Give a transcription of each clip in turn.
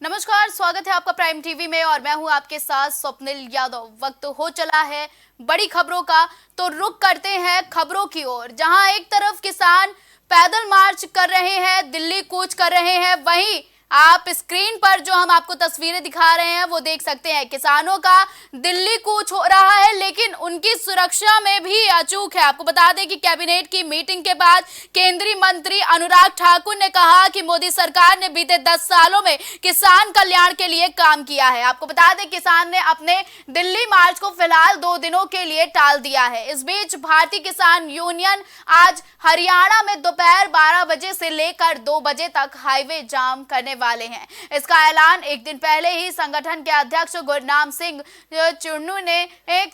नमस्कार, स्वागत है आपका प्राइम टीवी में और मैं हूं आपके साथ स्वप्निल यादव। वक्त हो चला है बड़ी खबरों का, तो रुक करते हैं खबरों की ओर, जहां एक तरफ किसान पैदल मार्च कर रहे हैं, दिल्ली कूच कर रहे हैं, वहीं आप स्क्रीन पर जो हम आपको तस्वीरें दिखा रहे हैं वो देख सकते हैं। किसानों का दिल्ली कूच हो रहा है, लेकिन उनकी सुरक्षा में भी अचूक है। आपको बता दें कि कैबिनेट की मीटिंग के बाद केंद्रीय मंत्री अनुराग ठाकुर ने कहा कि मोदी सरकार ने बीते 10 सालों में किसान कल्याण के लिए काम किया है। आपको बता दें किसान ने अपने दिल्ली मार्च को फिलहाल 2 दिनों के लिए टाल दिया है। इस बीच भारतीय किसान यूनियन आज हरियाणा में दोपहर 12 बजे से लेकर 2 बजे तक हाईवे जाम करने वाले हैं। इसका ऐलान एक दिन पहले ही संगठन के अध्यक्ष गुरनाम सिंह चुन्नू ने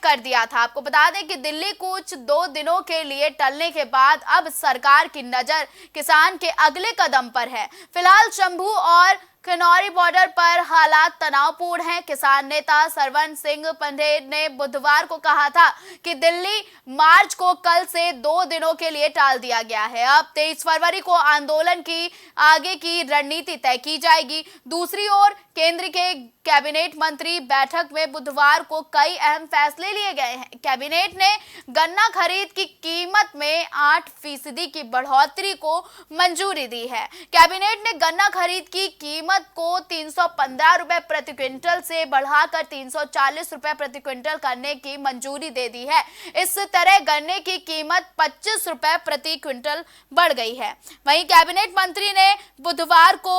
कर दिया था। आपको बता दें कि दिल्ली कूच 2 दिनों के लिए टलने के बाद अब सरकार की नजर किसान के अगले कदम पर है। फिलहाल शंभू और किन्नौर बॉर्डर पर हालात तनावपूर्ण हैं। किसान नेता सरवन सिंह पंधेर ने बुधवार को कहा था कि दिल्ली मार्च को कल से 2 दिनों के लिए टाल दिया गया है। अब 23 फरवरी को आंदोलन की आगे की रणनीति तय की जाएगी। दूसरी ओर केंद्र के कैबिनेट मंत्री बैठक में बुधवार को कई अहम फैसले लिए गए हैं। कैबिनेट ने गन्ना खरीद की कीमत में 8% की बढ़ोतरी को मंजूरी दी है। कैबिनेट ने गन्ना खरीद की कीमत को 315 रुपए प्रति क्विंटल से बढ़ाकर 340 रुपए प्रति क्विंटल करने की मंजूरी दे दी है। इस तरह गन्ने की कीमत 25 रुपए प्रति क्विंटल बढ़ गई है। वहीं कैबिनेट मंत्री ने बुधवार को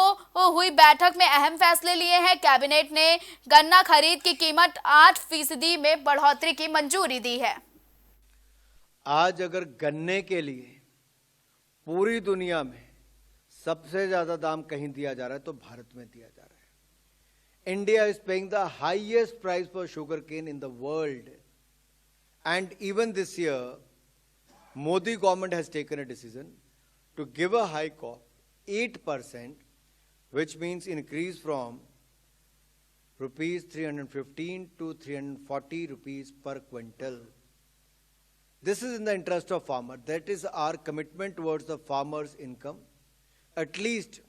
हुई बैठक में अहम फैसले लिए हैं। कैबिनेट ने गन्ना खरीद की कीमत 8% में बढ़ोतरी की मंजूरी दी है। आज अगर गन्ने के लिए पूरी दुनिया में सबसे ज्यादा दाम कहीं दिया जा रहा है तो भारत में दिया जा रहा है। India is paying the highest price for sugar cane in the world, and even this year Modi government has taken a decision to give a hike of 8%, which means increase from rupees 315 to 340 rupees per quintal. This is in the interest of farmer. That is our commitment towards the farmer's income. At least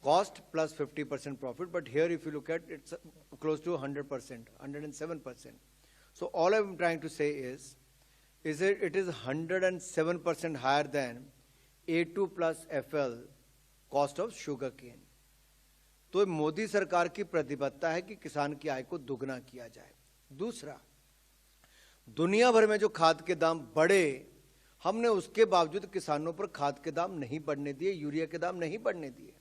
cost plus 50% profit, but here if you look at it's close to 100%, 107%. So all I'm trying to say is it is 107% higher than A2 plus FL cost of sugar cane. तो मोदी सरकार की प्रतिबद्धता है कि किसान की आय को दुगना किया जाए। दूसरा, दुनिया भर में जो खाद के दाम बढ़े, हमने उसके बावजूद किसानों पर खाद के दाम नहीं बढ़ने दिए, यूरिया के दाम नहीं बढ़ने दिए।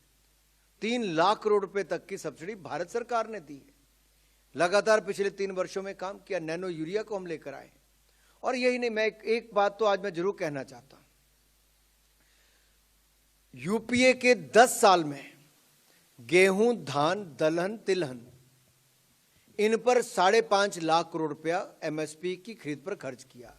3 लाख करोड़ रुपए तक की सब्सिडी भारत सरकार ने दी है। लगातार पिछले 3 वर्षों में काम किया। नैनो यूरिया को हम लेकर आए। और यही नहीं, मैं एक बात तो आज मैं जरूर कहना चाहता हूं। यूपीए के 10 साल में गेहूं, धान, दलहन, तिलहन, इन पर 5.5 लाख करोड़ रुपया एमएसपी की खरीद पर खर्च किया।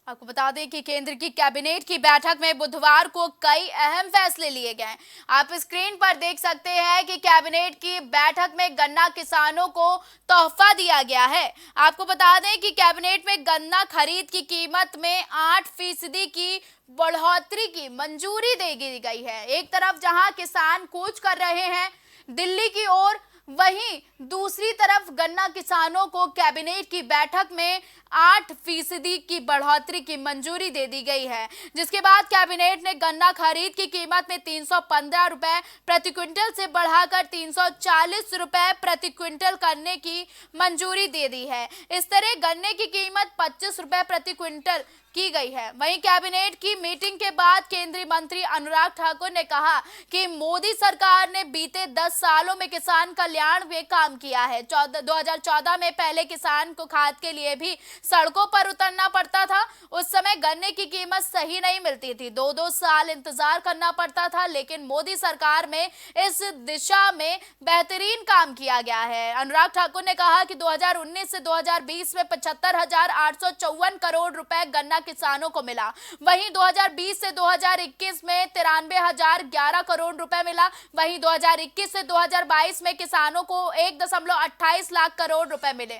आपको बता दें कि केंद्र की कैबिनेट की बैठक में बुधवार को कई अहम फैसले लिए गए। आप स्क्रीन पर देख सकते हैं कि कैबिनेट की बैठक में गन्ना किसानों को तोहफा दिया गया है। आपको बता दें कि कैबिनेट में गन्ना खरीद की कीमत में 8% की बढ़ोतरी की मंजूरी दे दी गई है। एक तरफ जहां किसान कूच कर रहे हैं दिल्ली की ओर, वहीं दूसरी तरफ गन्ना किसानों को कैबिनेट की बैठक में 8% की बढ़ोतरी की मंजूरी दे दी गई है, जिसके बाद कैबिनेट ने गन्ना खरीद की कीमत में 315 रुपए प्रति क्विंटल से बढ़ाकर 340 रुपए प्रति क्विंटल करने की मंजूरी दे दी है। इस तरह गन्ने की कीमत 25 रुपए प्रति क्विंटल की गई है। वहीं कैबिनेट की मीटिंग के बाद केंद्रीय मंत्री अनुराग ठाकुर ने कहा कि मोदी सरकार ने बीते 10 सालों में किसान कल्याण में काम किया है। 2014 में पहले किसान को खाद के लिए भी सड़कों पर उतरना पड़ता था। उस समय गन्ने की कीमत सही नहीं मिलती थी, 2-2 साल इंतजार करना पड़ता था, लेकिन मोदी सरकार में इस दिशा में बेहतरीन काम किया गया है। अनुराग ठाकुर ने कहा कि 2019 से 2020 में 75,854 करोड़ रुपए गन्ना किसानों को मिला। वहीं 2020 से 2021 में 93,011 करोड़ रुपए मिला। वहीं 2021 से 2022 में किसानों को 1.28 लाख करोड़ रुपए मिले।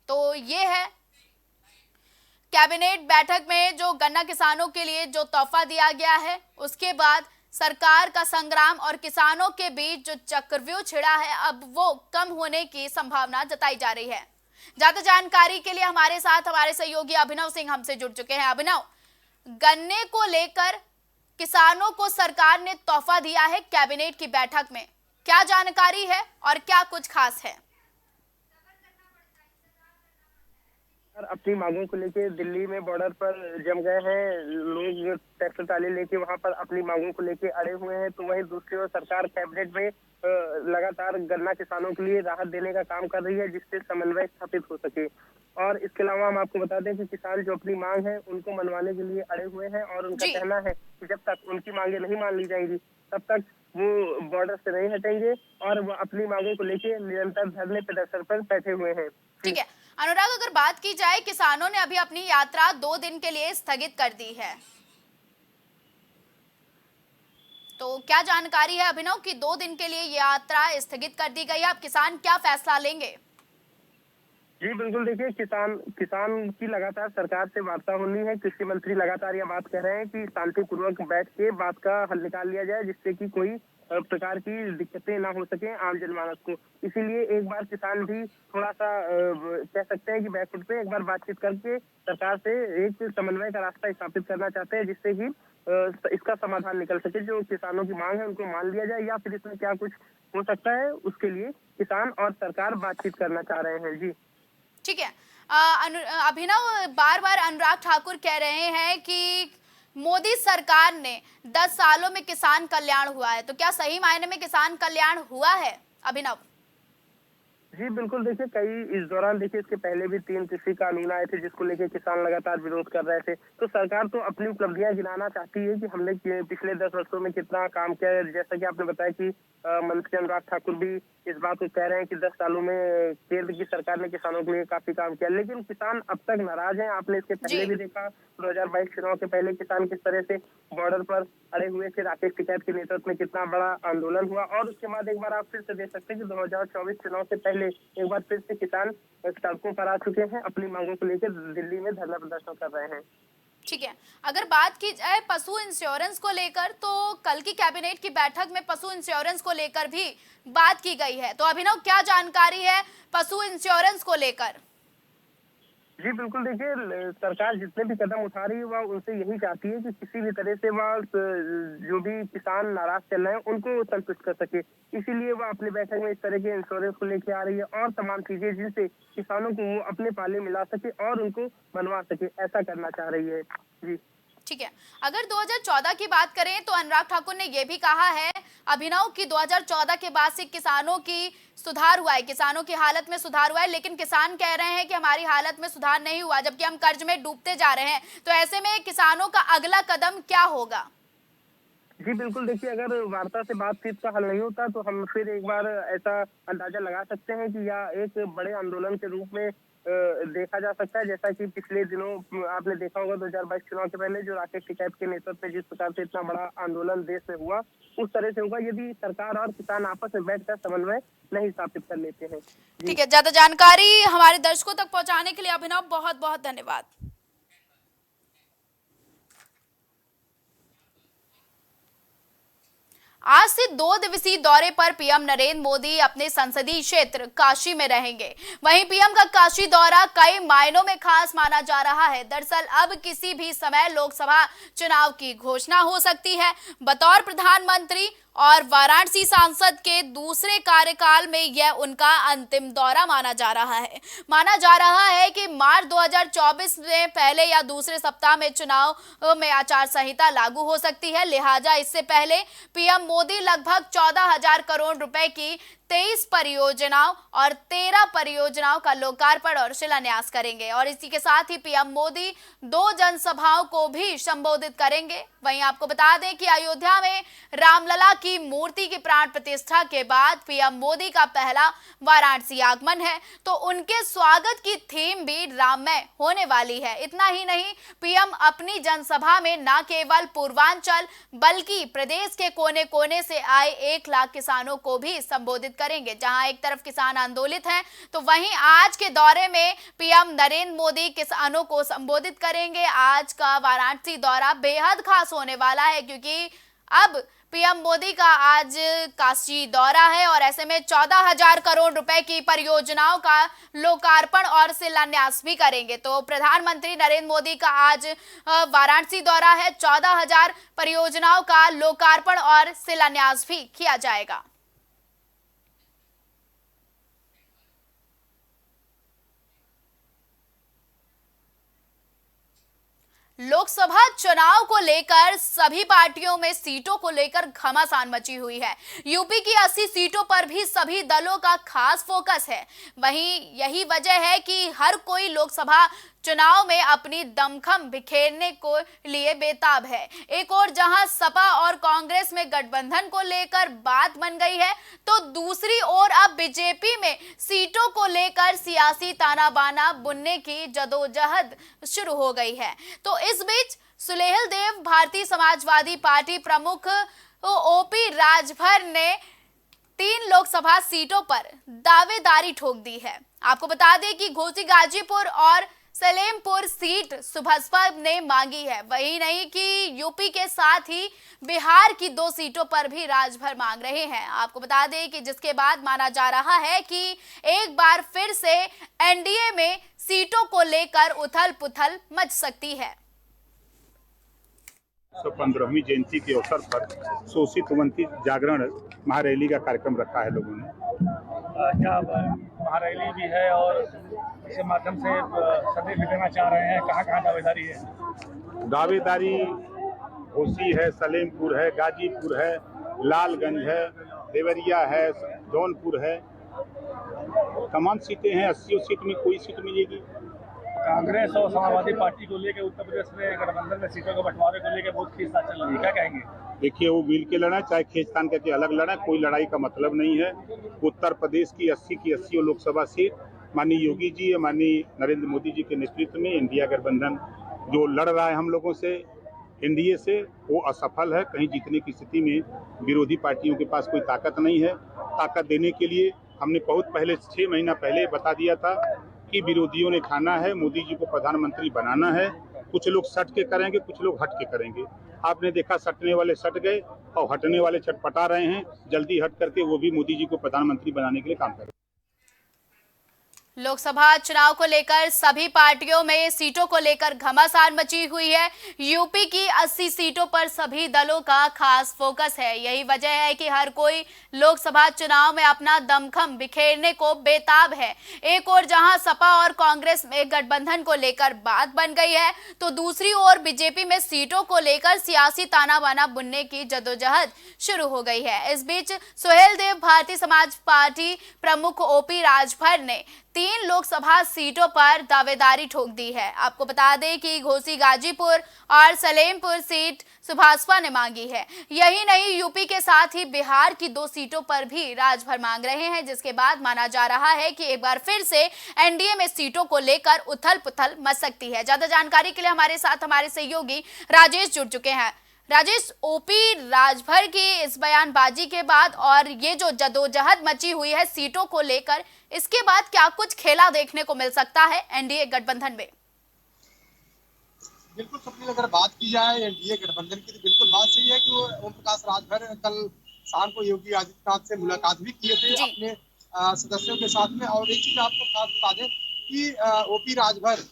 तो ये है कैबिनेट बैठक में जो गन्ना किसानों के लिए जो तोहफा दिया गया है, उसके बाद सरकार का संग्राम और किसानों के बीच जो चक्रव्यूह छिड़ा है, अब वो कम होने की संभावना जताई जा रही है। ज्यादा जानकारी के लिए हमारे साथ हमारे सहयोगी अभिनव सिंह हमसे जुड़ चुके हैं। अभिनव, गन्ने को लेकर किसानों को सरकार ने तोहफा दिया है कैबिनेट की बैठक में, क्या जानकारी है और क्या कुछ खास है? अपनी मांगों को लेके दिल्ली में बॉर्डर पर जम गए हैं लोग, ट्रैक्टर ट्राली लेके वहां पर अपनी मांगों को लेके अड़े हुए हैं। तो वहीं दूसरी ओर सरकार कैबिनेट में लगातार गन्ना किसानों के लिए राहत देने का काम कर रही है, जिससे समन्वय स्थापित हो सके। और इसके अलावा हम आपको बता दें कि किसान जो अपनी मांग है उनको मनवाने के लिए अड़े हुए हैं और उनका कहना है कि जब तक उनकी मांगे नहीं मान ली जाएंगी तब तक वो बॉर्डर से नहीं हटेंगे और वो अपनी मांगों को लेके निरंतर धरने प्रदर्शन पर बैठे हुए हैं। ठीक है अनुराग, अगर बात की जाए, किसानों ने अभी अपनी यात्रा 2 दिन के लिए स्थगित कर दी है, तो क्या जानकारी है अभिनव कि 2 दिन के लिए यात्रा स्थगित कर दी गई है? अब किसान क्या फैसला लेंगे? जी बिल्कुल, देखिए किसान की लगातार सरकार से वार्ता होनी है। कृषि मंत्री लगातार यह बात कह रहे हैं कि शांतिपूर्वक बैठ के बात का हल निकाल लिया जाए, जिससे कि कोई प्रकार की दिक्कतें ना हो सके आम जनमानस को। इसीलिए एक बार किसान भी थोड़ा सा कह सकते हैं कि बैकफुट पे एक बार बातचीत करके सरकार से एक समन्वय का रास्ता स्थापित करना चाहते हैं, जिससे कि इसका समाधान निकल सके। जो किसानों की मांग है उनको मान लिया जाए या फिर इसमें क्या कुछ हो सकता है, उसके लिए किसान और सरकार बातचीत करना चाह रहे हैं। जी ठीक है। अभिनव, बार बार अनुराग ठाकुर कह रहे हैं कि मोदी सरकार ने 10 सालों में किसान कल्याण हुआ है, तो क्या सही मायने में किसान कल्याण हुआ है अभिनव? जी बिल्कुल, देखिए इस दौरान देखिए इसके पहले भी 3 कृषि कानून आए थे, जिसको लेके किसान लगातार विरोध कर रहे थे। तो सरकार तो अपनी उपलब्धियां गिनाना चाहती है कि हमने पिछले 10 वर्षों में कितना काम किया है। जैसा कि आपने बताया कि मंत्री अनुराग ठाकुर भी इस बात को कह रहे हैं कि 10 सालों में केंद्र की सरकार ने किसानों के लिए काफी काम किया, लेकिन किसान अब तक नाराज हैं। आपने इसके पहले भी देखा 2022 चुनाव के पहले किसान किस तरह से बॉर्डर पर अड़े हुए थे, राकेश टिकैत के नेतृत्व में कितना बड़ा आंदोलन हुआ। और उसके बाद एक बार आप फिर से देख सकते हैं कि 2024 चुनाव से पहले एक बार फिर से किसान सड़कों पर आ चुके हैं, अपनी मांगों को लेकर दिल्ली में धरना प्रदर्शन कर रहे हैं। ठीक है, अगर बात की जाए पशु इंश्योरेंस को लेकर, तो कल की कैबिनेट की बैठक में पशु इंश्योरेंस को लेकर भी बात की गई है, तो अभिनव क्या जानकारी है पशु इंश्योरेंस को लेकर? जी बिल्कुल, देखिए सरकार जितने भी कदम उठा रही है वह उनसे यही चाहती है कि किसी भी तरह से वह जो भी किसान नाराज चल रहे हैं उनको संतुष्ट कर सके। इसीलिए वह अपनी बैठक में इस तरह के इंश्योरेंस को लेके आ रही है और तमाम चीजें जिनसे किसानों को वो अपने पाले मिला सके और उनको बनवा सके, ऐसा करना चाह रही है। जी ठीक है, अगर 2014 की बात करें तो अनुराग ठाकुर ने यह भी कहा है अभिनव कि 2014 के बाद से किसानों की सुधार हुआ है, किसानों की हालत में सुधार हुआ है, लेकिन किसान कह रहे हैं कि हमारी हालत में सुधार नहीं हुआ, जबकि हम कर्ज में डूबते जा रहे हैं। तो ऐसे में किसानों का अगला कदम क्या होगा? जी बिल्कुल, देखिए अगर वार्ता से बातचीत का हल नहीं होता तो हम फिर एक बार ऐसा अंदाजा लगा सकते हैं कि यह एक बड़े आंदोलन के रूप में देखा जा सकता है। जैसा कि पिछले दिनों आपने देखा होगा 2022 चुनाव के पहले जो राकेश टिकैत के नेतृत्व में जिस प्रकार से इतना बड़ा आंदोलन देश में हुआ, उस तरह से होगा यदि सरकार और किसान आपस में बैठकर समन्वय नहीं स्थापित कर लेते हैं। ठीक है, ज्यादा जानकारी हमारे दर्शकों तक पहुंचाने के लिए अभिनव बहुत बहुत धन्यवाद। आज से 2 दिवसीय दौरे पर पीएम नरेंद्र मोदी अपने संसदीय क्षेत्र काशी में रहेंगे। वहीं पीएम का काशी दौरा कई मायनों में खास माना जा रहा है। दरअसल अब किसी भी समय लोकसभा चुनाव की घोषणा हो सकती है। बतौर प्रधानमंत्री और वाराणसी सांसद के दूसरे कार्यकाल में यह उनका अंतिम दौरा माना जा रहा है। माना जा रहा है कि मार्च 2024 में पहले या दूसरे सप्ताह में चुनाव में आचार संहिता लागू हो सकती है। लिहाजा इससे पहले पीएम मोदी लगभग 14,000 करोड़ रुपए की 23 परियोजनाओं और 13 परियोजनाओं का लोकार्पण और शिलान्यास करेंगे और इसी के साथ ही पीएम मोदी 2 जनसभाओं को भी संबोधित करेंगे। वहीं आपको बता दें कि अयोध्या में रामलला की मूर्ति की प्राण प्रतिष्ठा के बाद पीएम मोदी का पहला वाराणसी आगमन है, तो उनके स्वागत की थीम भी राममय होने वाली है। इतना ही नहीं, पीएम अपनी जनसभा में न केवल पूर्वांचल बल्कि प्रदेश के कोने कोने से आए 1 लाख किसानों को भी संबोधित करेंगे। जहां एक तरफ किसान आंदोलित हैं, तो वहीं आज के दौरे में पीएम नरेंद्र मोदी किसानों को संबोधित करेंगे। आज का वाराणसी दौरा बेहद खास होने वाला है, क्योंकि अब पीएम मोदी का आज काशी दौरा है और ऐसे में 14,000 करोड़ रुपए की परियोजनाओं का लोकार्पण और शिलान्यास भी करेंगे। तो प्रधानमंत्री नरेंद्र मोदी का आज वाराणसी दौरा है। 14,000 परियोजनाओं का लोकार्पण और शिलान्यास भी किया जाएगा। लोकसभा चुनाव को लेकर सभी पार्टियों में सीटों को लेकर घमासान मची हुई है। यूपी की 80 सीटों पर भी सभी दलों का खास फोकस है। वहीं यही वजह है कि हर कोई लोकसभा चुनाव में अपनी दमखम बिखेरने को लिए बेताब है। एक और जहां सपा और कांग्रेस में गठबंधन को लेकर बात बन गई है, तो दूसरी ओर अब बीजेपी में सीटों को लेकर सियासी ताना बाना बुनने की जदोजहद शुरू हो गई है। तो इस बीच सुलेहल देव भारतीय समाजवादी पार्टी प्रमुख ओपी राजभर ने 3 लोकसभा सीटों पर दावेदारी ठोक दी है। आपको बता दें कि घोसी गाजीपुर और सलेमपुर सीट सुभाषपा ने मांगी है। वही नहीं कि यूपी के साथ ही बिहार की 2 सीटों पर भी राजभर मांग रहे हैं। आपको बता दें कि जिसके बाद माना जा रहा है कि एक बार फिर से एनडीए में सीटों को लेकर उथल पुथल मच सकती है। 115वीं जयंती के अवसर पर शोषित वंचित जागरण महारैली का कार्यक्रम रखा है लोगों ने। क्या महारैली भी है और इसके माध्यम से संदेश भी देना चाह रहे हैं? कहाँ दावेदारी है? दावेदारी घोसी है, सलेमपुर है, गाजीपुर है, लालगंज है, देवरिया है, जौनपुर है, तमाम सीटें हैं। 80 सीट में कोई सीट मिलेगी। कांग्रेस और समाजवादी पार्टी को लेकर उत्तर प्रदेश में गठबंधन में सीटों के बंटवारे को लेकर बहुत खींचतान चल रही है, क्या कहेंगे? देखिए, वो मिल के लड़ा चाहे खींचतान करके अलग लड़ा, कोई लड़ाई का मतलब नहीं है। उत्तर प्रदेश की 80 लोकसभा सीट माननीय योगी जी और माननीय नरेंद्र मोदी जी के नेतृत्व में इंडिया गठबंधन जो लड़ रहा है हम लोगों से, एनडीए से, वो असफल है। कहीं जीतने की स्थिति में विरोधी पार्टियों के पास कोई ताकत नहीं है। ताकत देने के लिए हमने बहुत पहले 6 महीना पहले बता दिया था कि विरोधियों ने ठाना है मोदी जी को प्रधानमंत्री बनाना है। कुछ लोग सट के करेंगे, कुछ लोग हट के करेंगे। आपने देखा, सटने वाले सट गए और हटने वाले छटपटा रहे हैं। जल्दी हट करके वो भी मोदी जी को प्रधानमंत्री बनाने के लिए काम करें। लोकसभा चुनाव को लेकर सभी पार्टियों में सीटों को लेकर घमासान मची हुई है। यूपी की 80 सीटों पर सभी दलों का खास फोकस है। यही वजह है कि हर कोई लोकसभा चुनाव में अपना दमखम बिखेरने को बेताब है। एक ओर जहां सपा और कांग्रेस में गठबंधन को लेकर बात बन गई है, तो दूसरी ओर बीजेपी में सीटों को लेकर सियासी ताना बाना बुनने की जदोजहद शुरू हो गई है। इस बीच सुहेल देव भारतीय समाज पार्टी प्रमुख ओपी राजभर ने 3 लोकसभा सीटों पर दावेदारी ठोक दी है। आपको बता दें कि घोसी गाजीपुर और सलेमपुर सीट सुभाषपा ने मांगी है। यही नहीं, यूपी के साथ ही बिहार की 2 सीटों पर भी राजभर मांग रहे हैं, जिसके बाद माना जा रहा है कि एक बार फिर से एनडीए में सीटों को लेकर उथल पुथल मच सकती है। ज्यादा जानकारी के लिए हमारे साथ हमारे सहयोगी राजेश जुड़ चुके हैं। राजेश, ओपी राजभर की इस बयानबाजी के बाद और ये जो जदोजहद मची हुई है सीटों को लेकर, इसके बाद क्या कुछ खेला देखने को मिल सकता है एनडीए गठबंधन में? बिल्कुल स्वप्निल, अगर बात की जाए एनडीए गठबंधन की तो बिल्कुल बात सही है कि वो ओम प्रकाश राजभर कल शाम को योगी आदित्यनाथ से मुलाकात भी किए थे अपने सदस्यों के साथ में। और एक चीज आपको खास बता दें कि ओपी राजभर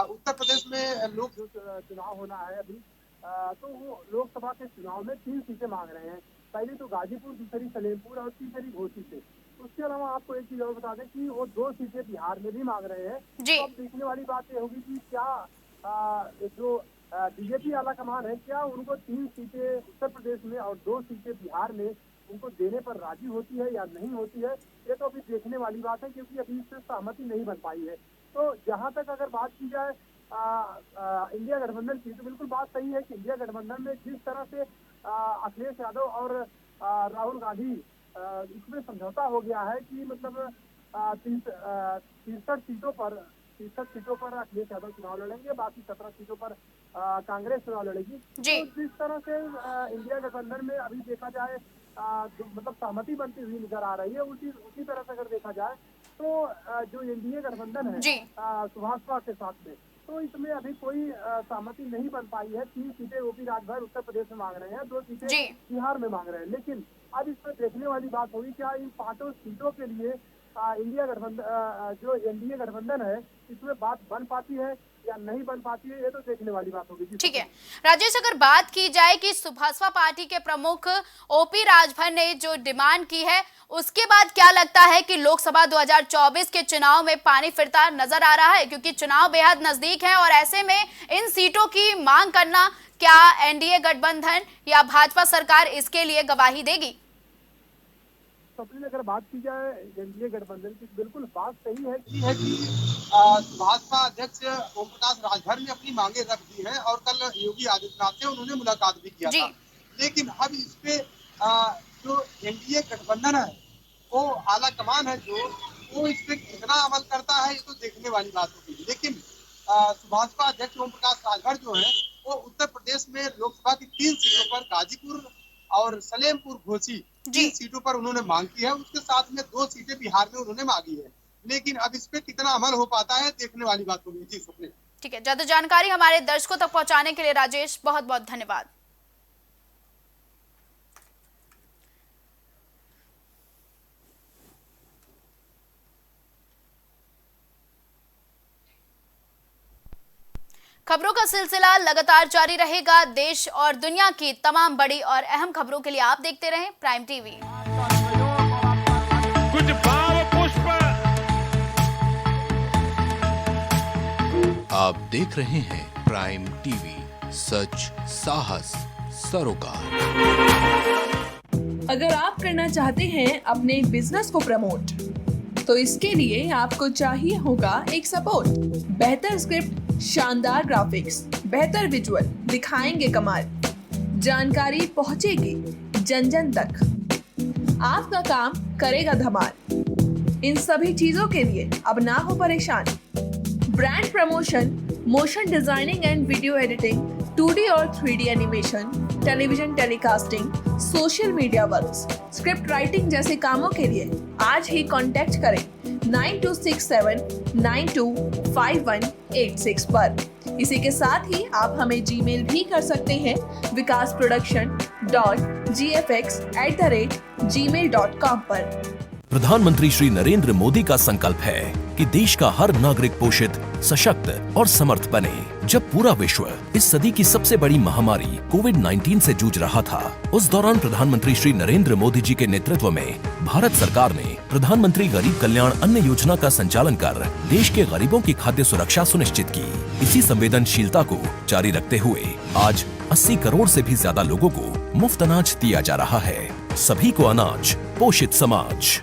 उत्तर प्रदेश में लोक चुनाव होना है अभी, तो वो लोकसभा के चुनाव में 3 सीटें मांग रहे हैं। पहली तो गाजीपुर, दूसरी सलेमपुर और तीसरी घोसी से। उसके अलावा आपको एक चीज और बता दें कि वो 2 सीटें बिहार में भी मांग रहे हैं। तो अब देखने वाली बात ये होगी कि क्या जो बीजेपी आला कमान है, क्या उनको 3 सीटें उत्तर प्रदेश में और 2 सीटें बिहार में उनको देने पर राजी होती है या नहीं होती है, ये तो अभी देखने वाली बात है, क्योंकि अभी इससे सहमति नहीं बन पाई है। तो जहाँ तक अगर बात की जाए इंडिया गठबंधन की, तो बिल्कुल बात सही है कि इंडिया गठबंधन में जिस तरह से अखिलेश यादव और राहुल गांधी इसमें समझौता हो गया है कि मतलब 63 सीटों पर अखिलेश यादव चुनाव लड़ेंगे, बाकी 17 सीटों पर कांग्रेस चुनाव लड़ेगी। तो जिस तरह से इंडिया गठबंधन में अभी देखा जाए मतलब सहमति बनती हुई नजर आ रही है, उसी तरह से अगर देखा जाए तो जो एनडीए गठबंधन है सुभाषपा के साथ में, तो इसमें अभी कोई सहमति नहीं बन पाई है। 3 सीटें ओपी राजभर उत्तर प्रदेश में मांग रहे हैं, 2 सीटें बिहार में मांग रहे हैं। लेकिन अब इसमें देखने वाली बात होगी क्या इन 5 सीटों के लिए इंडिया गठबंधन जो एनडीए गठबंधन है इसमें बात बन पाती है या नहीं बन पाती है, ये तो देखने वाली बात होगी। ठीक है राजेश, अगर बात की जाए कि सुभाषपा पार्टी के प्रमुख ओपी राजभर ने जो डिमांड की है, उसके बाद क्या लगता है कि लोकसभा 2024 के चुनाव में पानी फिरता नजर आ रहा है? क्योंकि चुनाव बेहद नजदीक है और ऐसे में इन सीटों की मांग करना, क्या एनडीए गठबंधन या भाजपा सरकार इसके लिए गवाही देगी? सबसे अगर बात की जाए एनडीए गठबंधन की, बिल्कुल बात सही है कि भाजपा अध्यक्ष ओम प्रकाश राजभर ने अपनी मांगे रख दी है और कल योगी आदित्यनाथ से उन्होंने मुलाकात भी किया था। लेकिन अब इस पे जो एनडीए गठबंधन है वो आला कमान है वो इस पे कितना अमल करता है ये तो देखने वाली बात होगी। लेकिन भाजपा अध्यक्ष ओम प्रकाश राजभर जो है वो उत्तर प्रदेश में लोकसभा की 3 सीटों पर गाजीपुर और सलेमपुर घोसी 3 सीटों पर उन्होंने मांग की है। उसके साथ में 2 सीटें बिहार में उन्होंने मांगी है। लेकिन अब इस पे कितना अमल हो पाता है देखने वाली बात होगी। जी स्वप्निल। ठीक है, ज्यादा जानकारी हमारे दर्शकों तक पहुंचाने के लिए राजेश बहुत बहुत धन्यवाद। खबरों का सिलसिला लगातार जारी रहेगा। देश और दुनिया की तमाम बड़ी और अहम खबरों के लिए आप देखते रहें प्राइम टीवी। कुछ भाव पुष्प। आप देख रहे हैं प्राइम टीवी, सच साहस सरोकार। अगर आप करना चाहते हैं अपने बिजनेस को प्रमोट, तो इसके लिए आपको चाहिए होगा एक सपोर्ट। बेहतर स्क्रिप्ट, शानदार ग्राफिक्स, बेहतर विजुअल, दिखाएंगे कमाल, जानकारी पहुंचेगी जन जन तक, आपका काम करेगा धमाल। इन सभी चीजों के लिए अब ना हो परेशान। Brand promotion, motion designing and video editing, 2D और 3D animation, television telecasting, social media works, script writing जैसे कामों के लिए आज ही कांटेक्ट करें 9267925186 पर। इसी के साथ ही आप हमें जीमेल भी कर सकते हैं vikasproduction.gfx@gmail.com पर। प्रधानमंत्री श्री नरेंद्र मोदी का संकल्प है कि देश का हर नागरिक पोषित, सशक्त और समर्थ बने। जब पूरा विश्व इस सदी की सबसे बड़ी महामारी कोविड-19 से जूझ रहा था, उस दौरान प्रधानमंत्री श्री नरेंद्र मोदी जी के नेतृत्व में भारत सरकार ने प्रधानमंत्री गरीब कल्याण अन्न योजना का संचालन कर देश के गरीबों की खाद्य सुरक्षा सुनिश्चित की। इसी संवेदनशीलता को जारी रखते हुए आज 80 करोड़ से भी ज्यादा लोगों को मुफ्त अनाज दिया जा रहा है। सभी को अनाज, पोषित समाज।